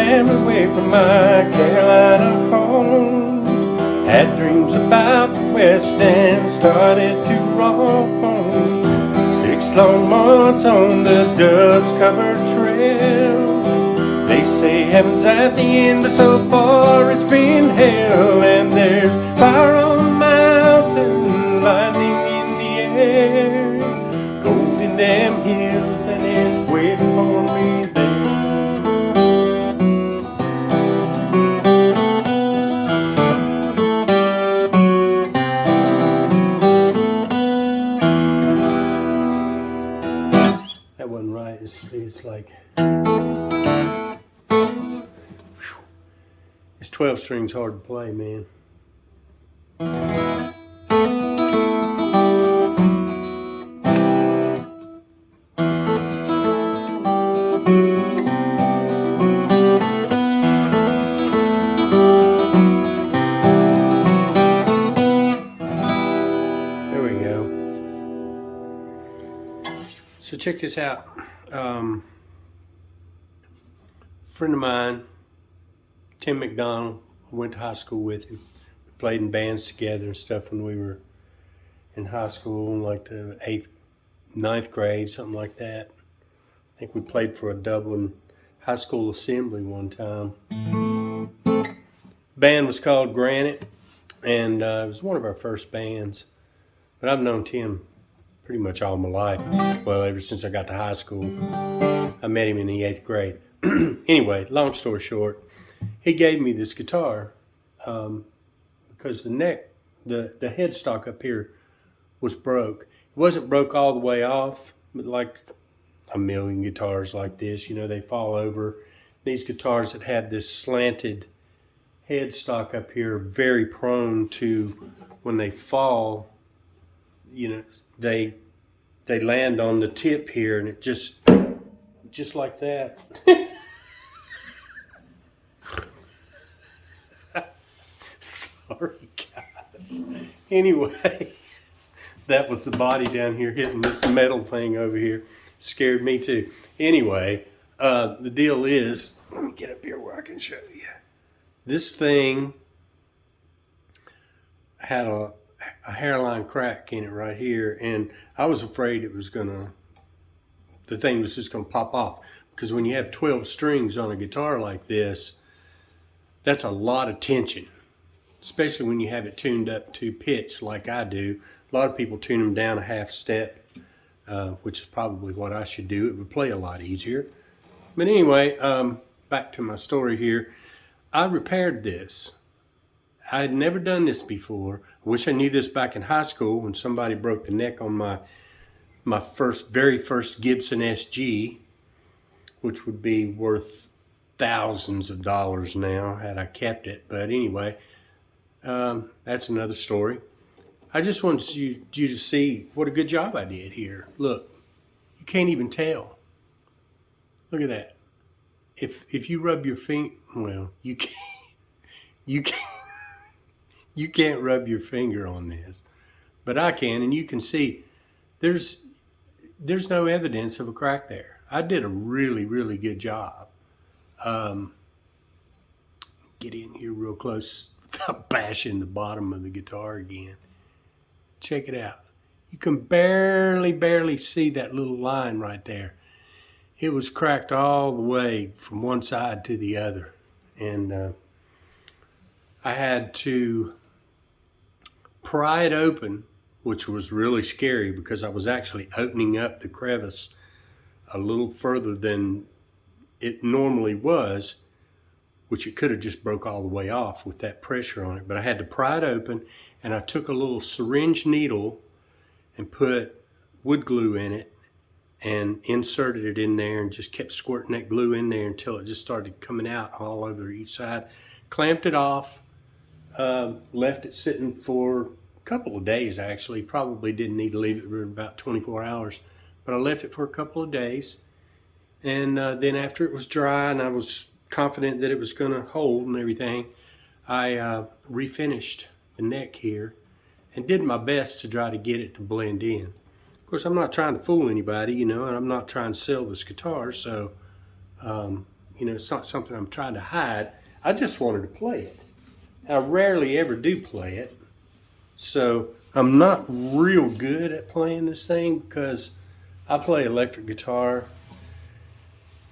family away from my Carolina home. Had dreams about the West and started to roam home. 6 long months on the dust-covered trail. They say heaven's at the end, but so far it's been hell. And there's fire on the mountain, lightning in the air, gold in them hills, and it's waiting for me there. That wasn't right. It's like, it's 12 strings hard to play, man. There we go. So check this out. Friend of mine, Tim McDonald, I went to high school with him. We played in bands together and stuff when we were in high school, in like the 8th, 9th grade, something like that. I think we played for a Dublin high school assembly one time. Band was called Granite, and it was one of our first bands. But I've known Tim pretty much all my life. Well, ever since I got to high school. I met him in the 8th grade. Anyway, long story short, he gave me this guitar because the neck, the headstock up here was broke. It wasn't broke all the way off, but like a million guitars like this, you know, they fall over. These guitars that have this slanted headstock up here are very prone to, when they fall, you know, they land on the tip here, and it just like that. Sorry, guys. Anyway, that was the body down here hitting this metal thing over here. Scared me too. Anyway, the deal is, let me get up here where I can show you. This thing had a hairline crack in it right here, and I was afraid it was the thing was just gonna pop off, because when you have 12 strings on a guitar like this, that's a lot of tension, especially when you have it tuned up to pitch like I do. A lot of people tune them down a half step, which is probably what I should do. It would play a lot easier. But anyway, back to my story here. I repaired this. I had never done this before. I wish I knew this back in high school when somebody broke the neck on my very first Gibson SG, which would be worth thousands of dollars now had I kept it. But anyway, that's another story. I just wanted you to see what a good job I did here. Look, you can't even tell. Look at that. If you rub your finger, well, you can't rub your finger on this, but I can, and you can see there's no evidence of a crack there. I did a really, really good job. Get in here real close without bashing the bottom of the guitar again. Check it out. You can barely see that little line right there. It was cracked all the way from one side to the other. And I had to pry it open, which was really scary because I was actually opening up the crevice a little further than it normally was, which it could have just broke all the way off with that pressure on it. But I had to pry it open, and I took a little syringe needle and put wood glue in it and inserted it in there and just kept squirting that glue in there until it just started coming out all over each side. Clamped it off, left it sitting for a couple of days actually. Probably didn't need to leave it for about 24 hours, but I left it for a couple of days. And then after it was dry and I was confident that it was going to hold and everything, I refinished the neck here and did my best to try to get it to blend in. Of course, I'm not trying to fool anybody, you know, and I'm not trying to sell this guitar, so, You know, it's not something I'm trying to hide. I just wanted to play it. I rarely ever do play it. So I'm not real good at playing this thing because I play electric guitar,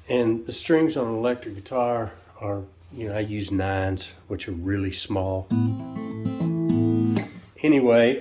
and the strings on an electric guitar are, you know, I use 9s, which are really small. Anyway,